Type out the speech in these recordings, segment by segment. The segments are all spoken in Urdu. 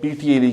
PTI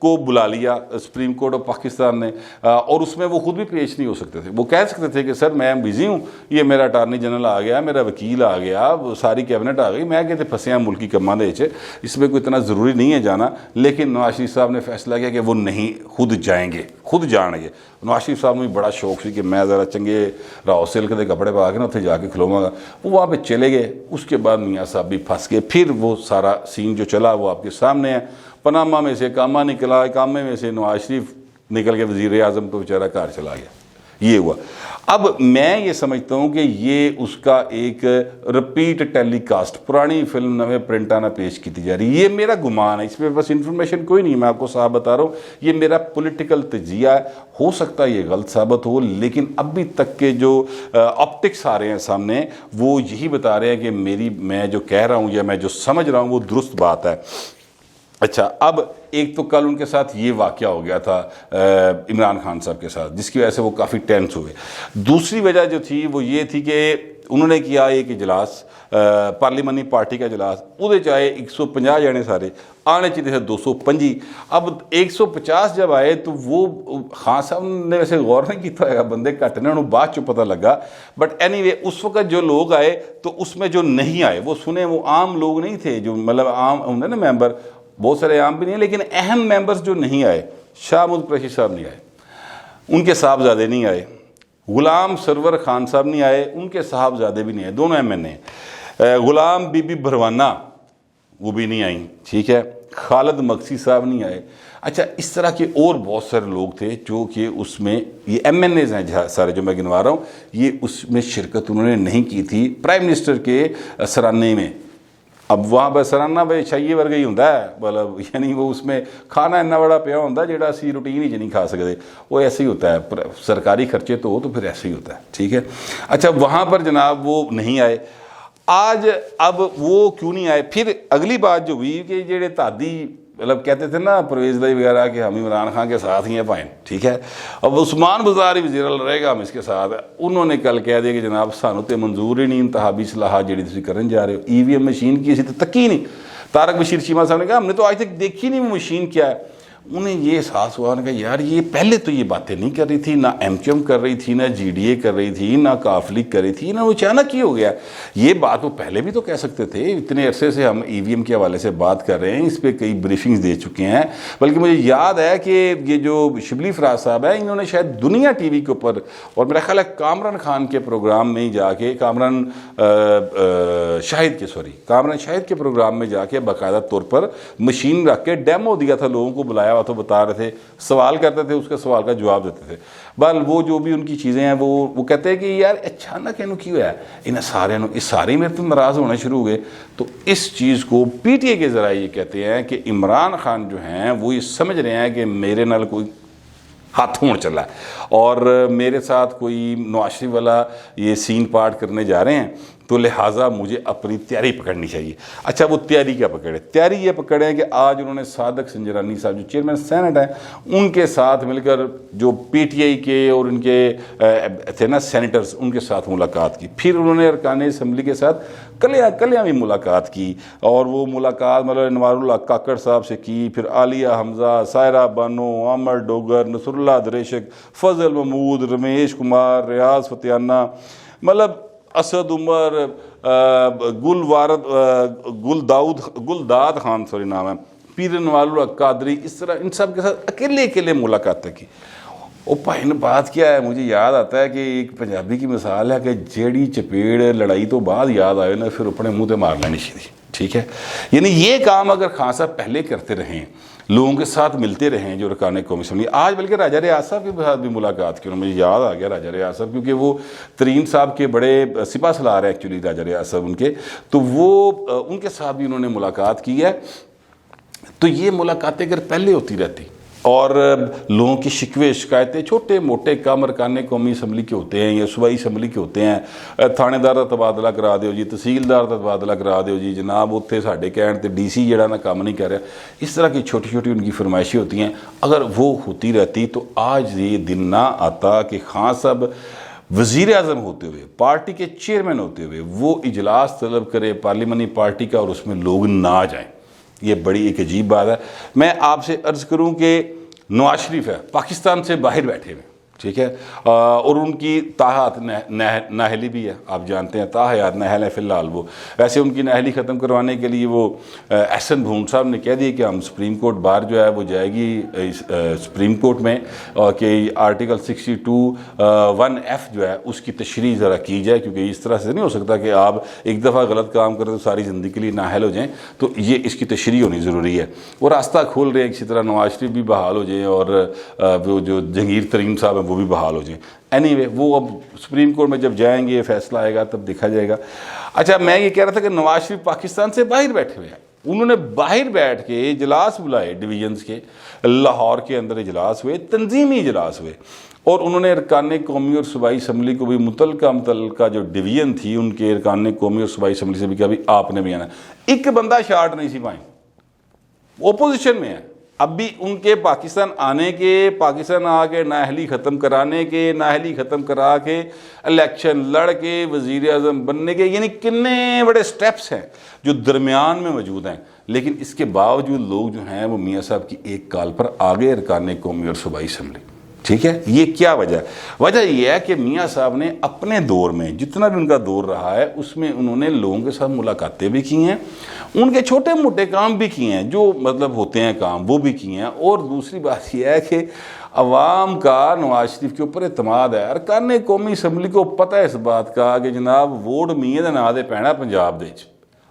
کو بلا لیا سپریم کورٹ آف پاکستان نے، اور اس میں وہ خود بھی پیش نہیں ہو سکتے تھے. وہ کہہ سکتے تھے کہ سر میں بزی ہوں، یہ میرا اٹارنی جنرل آ گیا، میرا وکیل آ گیا، ساری کیبنٹ آ گئی، میں کہتے پھنسے ہیں ملکی کماں دے وچ، اس میں کوئی اتنا ضروری نہیں ہے جانا. لیکن نواز شریف صاحب نے فیصلہ کیا کہ وہ نہیں، خود جائیں گے، خود جان گے. نواز شریف صاحب نے بڑا شوق سی کہ میں ذرا چنگے راؤ سلک کے کپڑے پا کے نا اتنے جا کے کھلواں گا. وہ وہاں پہ چلے گئے. اس کے بعد میاں صاحب بھی پھنس گئے. پھر وہ سارا سین جو چلا وہ آپ کے سامنے ہے. پاناما میں سے کامہ نکلا، کامے میں سے نواز شریف نکل کے وزیر اعظم تو بیچارہ گھر چلا گیا. یہ ہوا. اب میں یہ سمجھتا ہوں کہ یہ اس کا ایک رپیٹ ٹیلی کاسٹ، پرانی فلم نویں پرنٹانہ پیش کی جا رہی ہے. یہ میرا گمان ہے، اس میں بس انفارمیشن کوئی نہیں، میں آپ کو صاحب بتا رہا ہوں. یہ میرا پولیٹیکل تجزیہ ہے، ہو سکتا ہے یہ غلط ثابت ہو، لیکن ابھی تک کے جو آپٹکس آ رہے ہیں سامنے وہ یہی بتا رہے ہیں کہ میں جو کہہ رہا ہوں یا میں جو سمجھ رہا ہوں وہ درست بات ہے. اچھا، اب ایک تو کل ان کے ساتھ یہ واقعہ ہو گیا تھا عمران خان صاحب کے ساتھ، جس کی وجہ سے وہ کافی ٹینس ہوئے. دوسری وجہ جو تھی وہ یہ تھی کہ انہوں نے کیا ایک اجلاس، پارلیمانی پارٹی کا اجلاس، وہ چاہے 150 جانے سارے آنے چاہیے تھے 225. اب 150 جب آئے تو وہ خان صاحب نے ویسے غور نہیں کیتا ہوگا، بندے گھٹ نے، انہوں بعد چو پتہ لگا. بٹ اینی وے اس وقت جو لوگ آئے تو اس میں جو نہیں آئے وہ سنے، وہ عام لوگ نہیں تھے، جو مطلب عام ہوندے نا ممبر، بہت سارے عام بھی نہیں ہیں، لیکن اہم ممبرز جو نہیں آئے، شاہ محمود قریشی صاحب نہیں آئے، ان کے صاحبزادے نہیں آئے، غلام سرور خان صاحب نہیں آئے، ان کے صاحبزادے بھی نہیں آئے، دونوں M N a. Ghulam be be Bharwana وہ بھی نہیں آئیں، ٹھیک ہے. خالد مقصی صاحب نہیں آئے. اچھا، اس طرح کے اور بہت سارے لوگ تھے جو کہ اس میں، یہ ایم این ایز ہیں سارے جو میں گنوا رہا ہوں، یہ اس میں شرکت انہوں نے نہیں کی تھی پرائم منسٹر کے سرانے میں. اب وہاں پہ سرانہ بھائی چھائیے ورگا ہی ہوتا ہے، مطلب یعنی وہ اس میں کھانا اتنا بڑا پیا ہوتا ہے جہاں اسی روٹین ہی نہیں کھا سکتے، وہ ایسے ہی ہوتا ہے. سرکاری خرچے تو ہو تو پھر ایسے ہی ہوتا ہے، ٹھیک ہے. اچھا، وہاں پر جناب وہ نہیں آئے. آج اب وہ کیوں نہیں آئے؟ پھر اگلی بات جو ہوئی کہ جڑے تادی مطلب کہتے تھے نا پرویز بھائی وغیرہ کہ ہم عمران خان کے ساتھ ہی ہیں پائیں، ٹھیک ہے. اب عثمان بزار ہی وزیر اللہ رہے گا، ہم اس کے ساتھ. انہوں نے کل کہہ دیا کہ جناب سانو تے منظور ہی نہیں انتخابی اصلاحات جڑی تسی کرن جا رہے ہو. ای وی ایم مشین کی اسی تو تکی نہیں. طارق بشیر چیمہ صاحب نے کہا ہم نے تو آج تک دیکھی نہیں وہ مشین کیا ہے. انہیں یہ احساس ہوا، انہوں نے کہا یار یہ پہلے تو یہ باتیں نہیں کر رہی تھی، نہ ایم کیو ایم کر رہی تھی، نہ جی ڈی اے کر رہی تھی، نہ کاف لیگ کر رہی تھی، نہ وہ اچانک ہی ہو گیا. یہ بات وہ پہلے بھی تو کہہ سکتے تھے. اتنے عرصے سے ہم ای وی ایم کے حوالے سے بات کر رہے ہیں، اس پہ کئی بریفنگز دے چکے ہیں. بلکہ مجھے یاد ہے کہ یہ جو شبلی فراز صاحب ہے، انہوں نے شاید دنیا ٹی وی کے اوپر، اور میرا خیال ہے کامران خان کے پروگرام میں جا کے، کامران شاہد کے پروگرام میں جا کے باقاعدہ طور پر مشین رکھ کے ڈیمو دیا تھا، لوگوں کو بلایا ہوا تو بتا رہے تھے، سوال کرتے تھے، اس کے سوال کا جواب دیتے تھے. بل وہ جو بھی ان کی چیزیں ہیں وہ کہتے ہیں کہ یار اچانک انہوں کیوں ہے، انہیں سارے میرے تو ناراض ہونا شروع ہو گئے. تو اس چیز کو پی ٹی اے کے ذرائع یہ کہتے ہیں کہ عمران خان جو ہیں وہ یہ سمجھ رہے ہیں کہ میرے نال کوئی ہاتھ ہون چلا ہے اور میرے ساتھ کوئی نواز شریف والا یہ سین پارٹ کرنے جا رہے ہیں، تو لہٰذا مجھے اپنی تیاری پکڑنی چاہیے. اچھا، وہ تیاری کیا پکڑے؟ تیاری یہ پکڑے کہ آج انہوں نے صادق سنجرانی صاحب جو چیئرمین سینٹ ہیں ان کے ساتھ مل کر جو پی ٹی آئی کے اور ان کے تھے نا سینیٹرز، ان کے ساتھ ملاقات کی. پھر انہوں نے ارکان اسمبلی کے ساتھ کلیاں بھی ملاقات کی، اور وہ ملاقات مطلب انوار اللہ کاکڑ صاحب سے کی، پھر عالیہ حمزہ، سائرہ بانو، عامر ڈوگر، نصر اللہ دریشک، فضل محمود، رمیش کمار، ریاض فتیانہ، مطلب اسد عمر، گلداد خان نام ہے، پیر انوار اللہ قادری، اس طرح ان سب کے ساتھ اکیلے ملاقاتیں کی. وہ بھائی نے بات کیا ہے، مجھے یاد آتا ہے کہ ایک پنجابی کی مثال ہے کہ جیڑی چپیڑ لڑائی تو بعد یاد آئے نا پھر اپنے منہ تے مار لینی چاہیے، ٹھیک ہے. یعنی یہ کام اگر خان صاحب پہلے کرتے رہیں، لوگوں کے ساتھ ملتے رہیں جو رکان قومی اسمبلی. آج بلکہ راجہ ریاض صاحب کے ساتھ بھی ملاقات کی، مجھے یاد آ گیا راجہ ریاض صاحب، کیونکہ وہ ترین صاحب کے بڑے سپاہ سالار ہیں ایکچولی راجہ ریاض صاحب ان کے، تو وہ ان کے ساتھ بھی انہوں نے ملاقات کی ہے. تو یہ ملاقاتیں اگر پہلے ہوتی رہتی اور لوگوں کی شکوے شکایتیں، چھوٹے موٹے کام ارکان قومی اسمبلی کے ہوتے ہیں یا صوبائی اسمبلی کے ہوتے ہیں، تھانے دار کا تبادلہ کرا دیو جی، تحصیلدار کا تبادلہ کرا دیو جی، جناب اتنے ساڈے کہن تے ڈی سی جڑا نا کام نہیں کر رہا، اس طرح کی چھوٹی چھوٹی ان کی فرمائشیں ہوتی ہیں. اگر وہ ہوتی رہتی تو آج یہ دن نہ آتا کہ خان صاحب وزیر اعظم ہوتے ہوئے، پارٹی کے چیئرمین ہوتے ہوئے وہ اجلاس طلب کرے پارلیمانی پارٹی کا اور اس میں لوگ نہ جائیں. یہ بڑی ایک عجیب بات ہے۔ میں آپ سے عرض کروں کہ نواز شریف ہے پاکستان سے باہر بیٹھے ہوئے، ٹھیک ہے، اور ان کی تاحیات نااہلی بھی ہے، آپ جانتے ہیں تاحیات نااہل ہے فی الحال وہ، ویسے ان کی نااہلی ختم کروانے کے لیے وہ احسن بھون صاحب نے کہہ دیا کہ ہم سپریم کورٹ بار جو ہے وہ جائے گی سپریم کورٹ میں، کہ آرٹیکل 62(1)(f) جو ہے اس کی تشریح ذرا کی جائے، کیونکہ اس طرح سے نہیں ہو سکتا کہ آپ ایک دفعہ غلط کام کریں تو ساری زندگی کے لیے نااہل ہو جائیں، تو یہ اس کی تشریح ہونی ضروری ہے۔ وہ راستہ کھول رہے ہیں، اسی طرح نواز شریف بھی بحال ہو جائیں اور وہ جو جہانگیر ترین صاحب ہیں وہ بھی بحال ہو جائیں۔ اینی وے وہ اب سپریم کورٹ میں جب جائیں گے فیصلہ آئے گا تب دیکھا جائے گا۔ اچھا، میں یہ کہہ رہا تھا کہ نواز شریف پاکستان سے باہر بیٹھے ہوئے ہیں، انہوں نے باہر بیٹھ کے اجلاس بلائے ڈویژنز کے، لاہور کے اندر اجلاس ہوئے، تنظیمی اجلاس ہوئے، اور انہوں نے ارکان قومی اور صوبائی اسمبلی کو بھی متعلقہ جو ڈویژن تھی ان کے ارکان قومی اور صوبائی اسمبلی سے بھی کہا بھی آپ نے بھی آنا۔ ایک بندہ شارٹ نہیں سی پائیں، اپوزیشن میں ہے، اب بھی ان کے پاکستان آنے کے، پاکستان آ کے نااہلی ختم کرانے کے، نااہلی ختم کرا کے الیکشن لڑ کے وزیر اعظم بننے کے، یعنی کتنے بڑے سٹیپس ہیں جو درمیان میں موجود ہیں، لیکن اس کے باوجود لوگ جو ہیں وہ میاں صاحب کی ایک کال پر آگے ارکان قومی اور صوبائی اسمبلی۔ ٹھیک ہے، یہ کیا وجہ ہے؟ وجہ یہ ہے کہ میاں صاحب نے اپنے دور میں جتنا بھی ان کا دور رہا ہے اس میں انہوں نے لوگوں کے ساتھ ملاقاتیں بھی کی ہیں، ان کے چھوٹے موٹے کام بھی کیے ہیں جو مطلب ہوتے ہیں کام، وہ بھی کیے ہیں، اور دوسری بات یہ ہے کہ عوام کا نواز شریف کے اوپر اعتماد ہے۔ ارکان قومی اسمبلی کو پتہ ہے اس بات کا کہ جناب ووٹ میاں دے نام دے پینا پنجاب دے،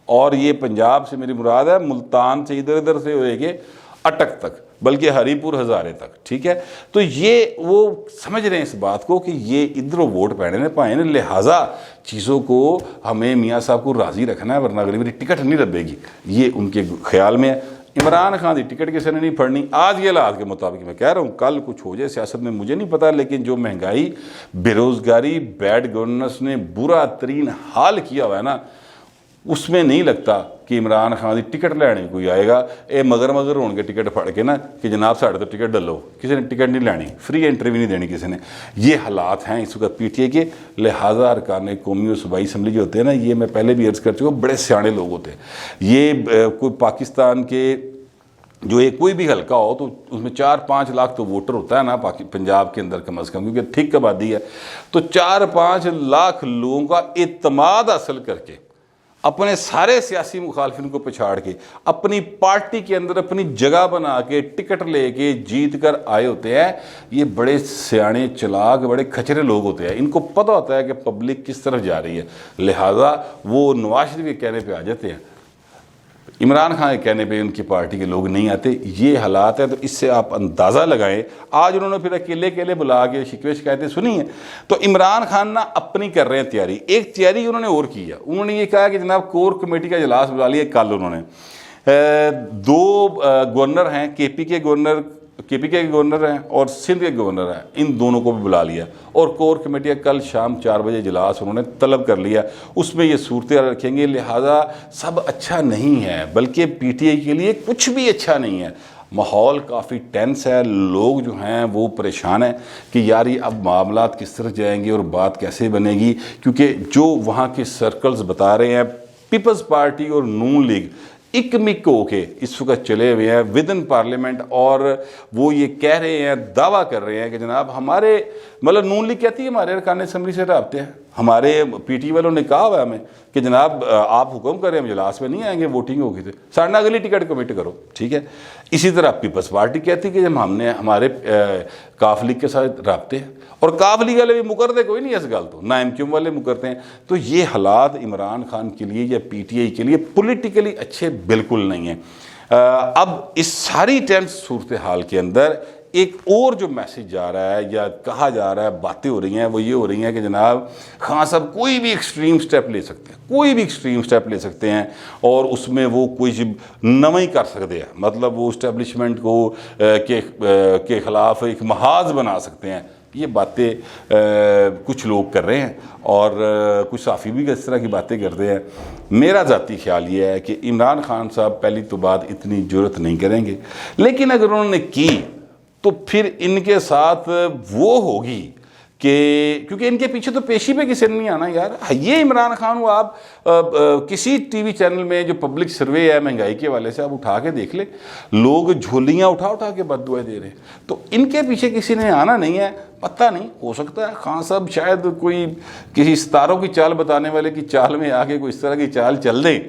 اور یہ پنجاب سے میری مراد ہے ملتان سے ادھر ادھر سے ہوئے گے اٹک تک، بلکہ ہری پور ہزارے تک، ٹھیک ہے۔ تو یہ وہ سمجھ رہے ہیں اس بات کو کہ یہ ادھر ووٹ پینے نے پائے نا، لہٰذا چیزوں کو ہمیں میاں صاحب کو راضی رکھنا ہے، ورنہ اگلی میری ٹکٹ نہیں لبے گی، یہ ان کے خیال میں ہے۔ عمران خان کی ٹکٹ کسی نے نہیں پڑھنی آج کے حالات کے مطابق، میں کہہ رہا ہوں کل کچھ ہو جائے سیاست میں مجھے نہیں پتا، لیکن جو مہنگائی، بے روزگاری، بیڈ گورننس نے برا ترین حال کیا ہوا ہے نا، اس میں نہیں لگتا کہ عمران خان کی ٹکٹ لینے کوئی آئے گا اے مگر ہون کے ٹکٹ پھڑ کے نا کہ جناب ساڑھے تو ٹکٹ ڈلو، کسی نے ٹکٹ نہیں لینی، فری انٹری بھی نہیں دینی کسی نے۔ یہ حالات ہیں اس وقت پی ٹی اے کے، لہٰذا ارکان قومی اور صوبائی اسمبلی جو ہوتے ہیں نا، یہ میں پہلے بھی عرض کر چکا ہوں، بڑے سیانے لوگ ہوتے ہیں۔ یہ کوئی پاکستان کے جو ایک کوئی بھی حلقہ ہو تو اس میں 4-5 لاکھ تو ووٹر ہوتا ہے نا پنجاب کے اندر کم از کم، کیونکہ تھک آبادی ہے، تو 4-5 لاکھ لوگوں کا اعتماد حاصل کر کے اپنے سارے سیاسی مخالفین کو پچھاڑ کے اپنی پارٹی کے اندر اپنی جگہ بنا کے ٹکٹ لے کے جیت کر آئے ہوتے ہیں۔ یہ بڑے سیانے چلاک بڑے کھچرے لوگ ہوتے ہیں، ان کو پتہ ہوتا ہے کہ پبلک کس طرف جا رہی ہے، لہٰذا وہ نواز شریف کے کہنے پہ آ جاتے ہیں، عمران خان کے کہنے پہ ان کی پارٹی کے لوگ نہیں آتے۔ یہ حالات ہیں، تو اس سے آپ اندازہ لگائیں۔ آج انہوں نے پھر اکیلے بلا کے شکوے شکایتیں سنی ہیں، تو عمران خان نہ اپنی کر رہے ہیں تیاری، ایک تیاری انہوں نے اور کی ہے، انہوں نے یہ کہا کہ جناب کور کمیٹی کا اجلاس بلا لیا کل، انہوں نے 2 گورنر ہیں، کے پی کے گورنر ہیں اور سندھ کے گورنر ہیں، ان دونوں کو بھی بلا لیا، اور کور کمیٹی کل شام 4 بجے اجلاس انہوں نے طلب کر لیا، اس میں یہ صورتحال رکھیں گے۔ لہٰذا سب اچھا نہیں ہے، بلکہ پی ٹی آئی کے لیے کچھ بھی اچھا نہیں ہے، ماحول کافی ٹینس ہے، لوگ جو ہیں وہ پریشان ہیں کہ یار یہ اب معاملات کس طرح جائیں گے اور بات کیسے بنے گی، کیونکہ جو وہاں کے سرکلز بتا رہے ہیں، پیپلز پارٹی اور نون لیگ اکمک ہو کے اس وقت چلے ہوئے ہیں ودن پارلیمنٹ، اور وہ یہ کہہ رہے ہیں، دعویٰ کر رہے ہیں کہ جناب ہمارے مطلب نون لیگ کہتی ہے ہمارے ارکان اسمبلی سے رابطے ہیں، ہمارے پی ٹی والوں نے کہا ہوا ہے ہمیں کہ جناب آپ حکم کریں، ہم اجلاس میں نہیں آئیں گے، ووٹنگ ہوگی تو ساڑھے اگلی ٹکٹ کمٹ کرو، ٹھیک ہے۔ اسی طرح پیپلز پارٹی کہتی کہ جب ہم نے ہمارے کاف لیگ کے ساتھ رابطے ہیں، اور کاف لیگ والے بھی مکرتے کوئی نہیں اس گل تو، نہ ایم کیو ایم والے مکرتے ہیں۔ تو یہ حالات عمران خان کے لیے یا پی ٹی آئی کے لیے پولیٹیکلی اچھے بالکل نہیں ہیں۔ اب اس ساری ٹینس صورتحال کے اندر ایک اور جو میسج جا رہا ہے یا کہا جا رہا ہے، باتیں ہو رہی ہیں، وہ یہ ہو رہی ہیں کہ جناب خان صاحب کوئی بھی ایکسٹریم سٹیپ لے سکتے ہیں، کوئی بھی ایکسٹریم سٹیپ لے سکتے ہیں، اور اس میں وہ کوئی نویں کر سکتے ہیں، مطلب وہ اسٹیبلشمنٹ کو کے خلاف ایک محاذ بنا سکتے ہیں۔ یہ باتیں کچھ لوگ کر رہے ہیں، اور کچھ صحافی بھی اس طرح کی باتیں کرتے ہیں۔ میرا ذاتی خیال یہ ہے کہ عمران خان صاحب پہلی تو بات اتنی جرت نہیں کریں گے، لیکن اگر انہوں نے کی تو پھر ان کے ساتھ وہ ہوگی کہ کیونکہ ان کے پیچھے تو پیشی پہ کسی نے نہیں آنا یار. یہ عمران خان ہو, آپ کسی ٹی وی چینل میں جو پبلک سروے ہے مہنگائی کے حوالے سے آپ اٹھا کے دیکھ لیں, لوگ جھولیاں اٹھا کے بد دعائیں دے رہے ہیں. تو ان کے پیچھے کسی نے آنا نہیں ہے. پتہ نہیں, ہو سکتا ہے خان صاحب شاید کوئی کسی ستاروں کی چال بتانے والے کی چال میں آ کے کوئی اس طرح کی چال چل دیں.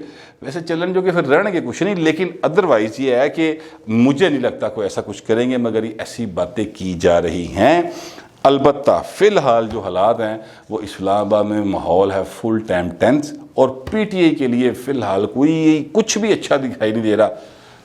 ویسے چلن جو کہ پھر رہنے کے کچھ نہیں, لیکن ادروائز یہ ہے کہ مجھے نہیں لگتا کوئی ایسا کچھ کریں گے, مگر یہ ایسی باتیں کی جا رہی ہیں. البتہ فی الحال جو حالات ہیں وہ اسلام آباد میں ماحول ہے فل ٹائم ٹینس, اور پی ٹی آئی کے لیے فی الحال کوئی کچھ بھی اچھا دکھائی نہیں دے رہا.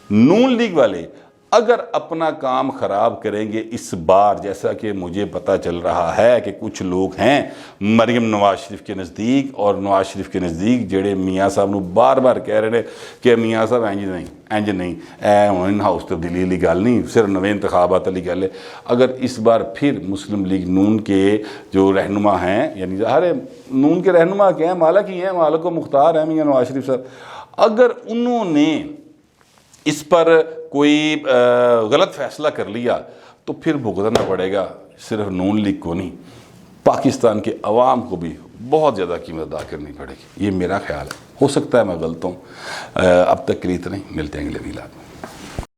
نون لیگ والے اگر اپنا کام خراب کریں گے اس بار, جیسا کہ مجھے پتہ چل رہا ہے کہ کچھ لوگ ہیں مریم نواز شریف کے نزدیک, اور نواز شریف کے نزدیک جڑے میاں صاحب نو بار بار کہہ رہے ہیں کہ میاں صاحب انج نہیں ان ہاؤس تبدیلی والی گل نہیں, صرف نویں انتخابات والی گل ہے. اگر اس بار پھر مسلم لیگ نون کے جو رہنما ہیں, یعنی ہر نون کے رہنما کے ہیں, مالک ہی ہیں, مالک و مختار ہیں میاں نواز شریف صاحب, اگر انہوں نے اس پر کوئی غلط فیصلہ کر لیا تو پھر بھگتنا پڑے گا صرف نون لیگ کو نہیں, پاکستان کے عوام کو بھی بہت زیادہ قیمت ادا کرنی پڑے گی. یہ میرا خیال ہے, ہو سکتا ہے میں غلط ہوں. اب تک کے لیے اتنا ہی, ملتے ہیں اگلے ویلاگ میں.